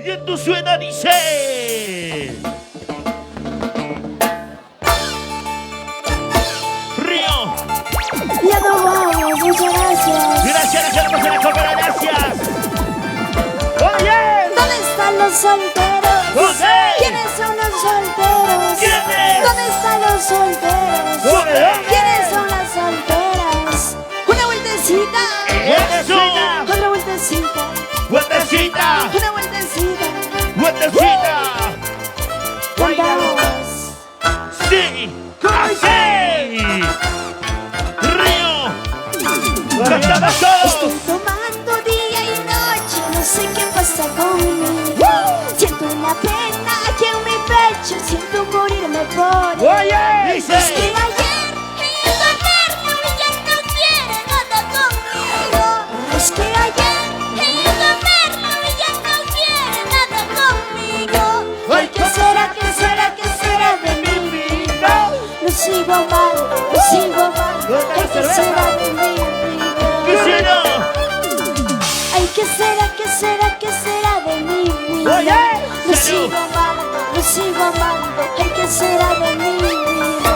Y esto suena, dice. Río. Ya nos vamos, muchas gracias. Gracias, gracias. Oye. ¿Dónde están los solteros? ¿Dónde? ¿Quiénes son los solteros? ¿Quiénes? ¿Dónde están los solteros? ¿Dónde? ¿Quiénes son las solteras? Una vueltecita. Eso. Otra vueltecita. Vueltecita. Una vueltecita. Vueltecita. Cantamos. Sí. Así. Río. Cantamos todos. Estoy tomando día y noche, no sé qué pasa conmigo. Siento una pena aquí en mi pecho, siento morirme por él. Oye. Dice. Es que ayer iba a verlo y ya no quiere nada conmigo. Es que ayer iba a verlo y ya no quiere nada conmigo. Ay, ¿qué será, qué será, qué será de mi vida? Lo sigo amando, lo sigo amando. Ay, ¿qué será de mi vida? Ay, ¿qué será, qué será, qué será de mi vida? Oye, lo sigo amando, lo sigo amando. Ay, ¿qué será de mi vida?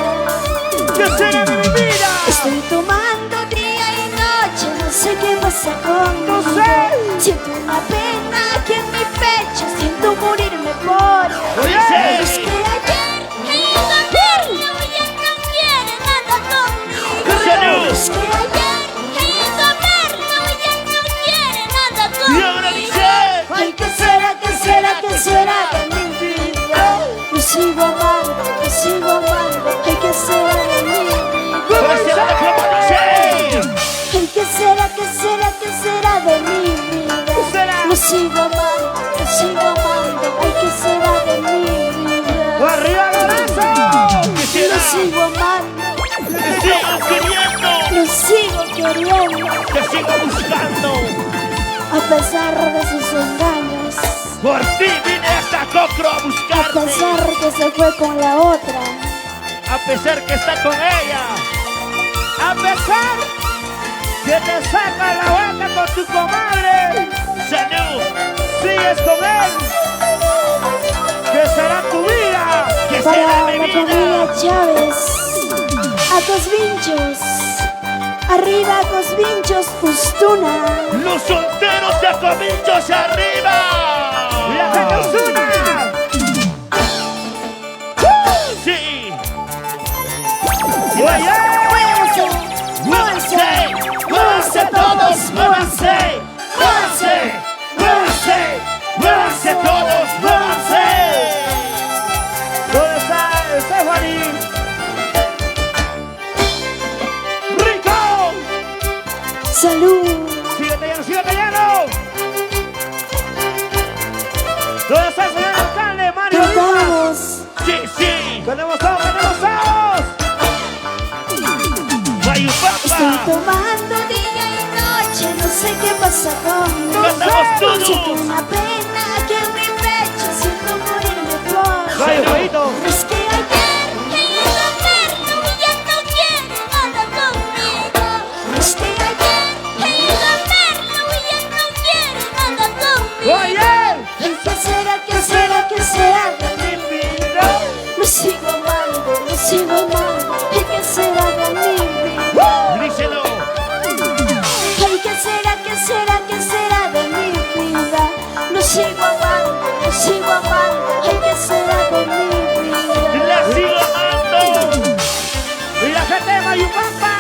¿Qué será de mi vida? Estoy tomando día y noche, no sé qué pasa conmigo. No sé. Siento una pena aquí en mi pecho, siento morirme por él. Oye. Es que ayer iba a verlo y ya no quiere nada conmigo. Salud. Es que ayer iba a verlo y ya no quiere nada Y ahora conmigo. dice. Ay, ¿qué será, qué será, qué será de mi vida? Lo sigo amando, lo sigo amando. Ay, ¿qué será de mi vida? ¿Cómo será? ¿Cómo dice? Ay, ¿qué será, qué será, qué será de mi vida? ¿Qué será? Lo sigo amando, lo sigo amando. Ay, ¿qué será de mi vida? ¡Arriba, Lorenzo! ¿Qué Lo será? sigo amando, ¡Te sigo queriendo! lo sigo queriendo. ¡Te sigo buscando! A pesar de sus engaños, Por ti vine hasta Cocro a a buscarte. pesar que se fue con la otra. A pesar que está con ella. A pesar que te saca la vaca con tu comadre. Salud. Sigues con él. ¿Qué será tu vida? ¿Qué será Para mi la vida? familia Chávez, a Cosvinchos, arriba Cosvinchos, Ustuna. Los solteros de Cominchos arriba. La gente Osuna. Sí. Oye. Muévanse, Muévanse, muévanse todos, muévanse, muévanse, muévanse, muévanse todos, muévanse. ¿Dónde está Stephanie? ¡Rico! salud. ¡Síguete lleno, síguete lleno! ¿Dónde está el señor alcalde, Mario Díaz? Cantamos, Sí, sí. ¡Tenemos todos, tenemos todos! estoy ¡Guayupapa! tomando día y noche, no sé qué pasa conmigo. ¡Cantamos todos! Siento una pena aquí en mi pecho, siento morirme por ¡Vaya, Guayito! Es que ayer iba a verlo y ya no quiere nada conmigo. Es que ayer iba a verlo y ya no quiere nada conmigo. ¡Oye! Ay, ¿qué será, qué será, qué será de mi vida? Lo sigo amando, lo sigo amando. Ay, ¿qué será de mi vida? ¡Díselo! Ay, ¿qué será, qué será, qué será de mi vida? Lo sigo amando, lo sigo amando. Ay, ¿qué será de mi vida? ¡La sigo amando! ¡Y la gente de Mayupampa!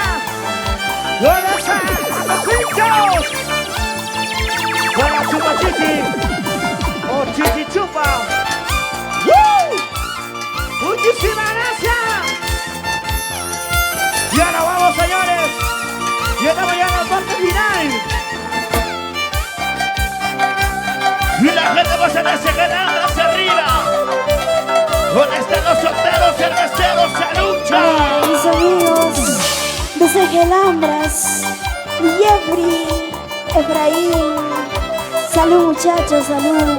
¿Dónde están los pinchos? ¡Con la chupa chichi! ¡O chichi chupa! ¡Woo! ¡Muchísimas gracias! Y ahora vamos, señores. Y estamos ya en la parte final. Y la gente va a hacerse ganar hacia arriba. ¿Dónde están los solteros, cerveceros, salucha? Mis amigos, desde Gelambras, Jeffrey, Efraín. Salud, muchachos, salud.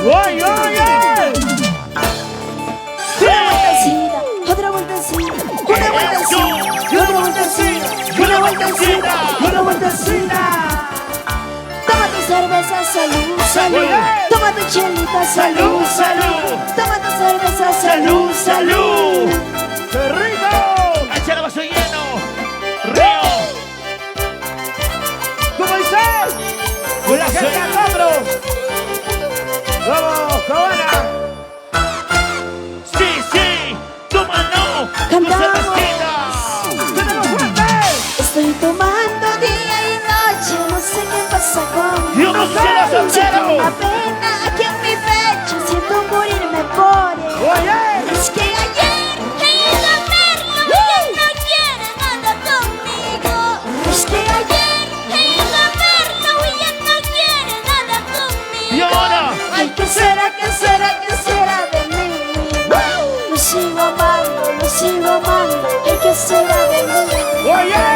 ¡Oye, oye! ¡Sí! Otra vueltecita, una vueltecita, ¡Y otra vueltecita! ¡Y una vueltecita! ¡Y una vueltecita! Toma tu cerveza. cerveza, salud, salud. Salud. Toma tu chelita, Salud, salud, salud. Toma tu cerveza, Salud, salud, salud. ¡Qué rico! Echa el vaso lleno. Río. ¿Cómo dice? Con la gente al hombro. Vamos, Cabana. Sí, sí. Tómalo. Cantamos. ¡Tenemos fuerte! Estoy tomando día y noche, no sé qué pasa conmigo. Yo no sé, soltero. Siento una pena aquí en mi pecho, siento morirme por él. Oye. Es que ayer he ido a verlo y él no quiere nada conmigo. Es que ayer he ido a verlo y él no quiere nada conmigo. ¿Y ahora? Ay, ¿qué será, qué será, qué será de mí? Lo sigo amando, lo sigo amando. Ay, ¿qué será de mí? Oye.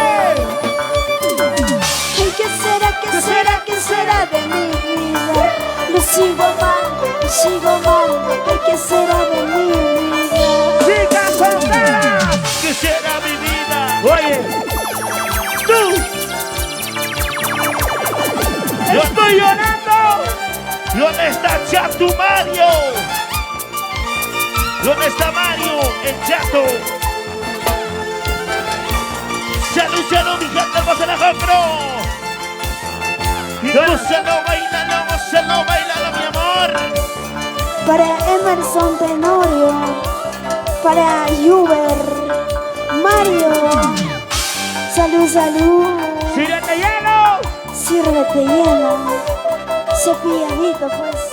Ay, ¿qué será, qué será, qué será de mi vida? Lo sigo amando, lo sigo amando. Ay, ¿qué será de mi vida? Chicas solteras. ¿Qué será mi vida? Oye. Tú. Yo estoy llorando. ¿Dónde está Chato Mario? ¿Dónde está Mario, el Chato? Salud, salud, mi gente, vamos a la compro. Gózalo, bailalo, mi amor. Para Emerson Tenorio, para Uber, Mario. Salud, salud. ¡Sírvete hielo! Sírvete hielo. Cepilladito, pues.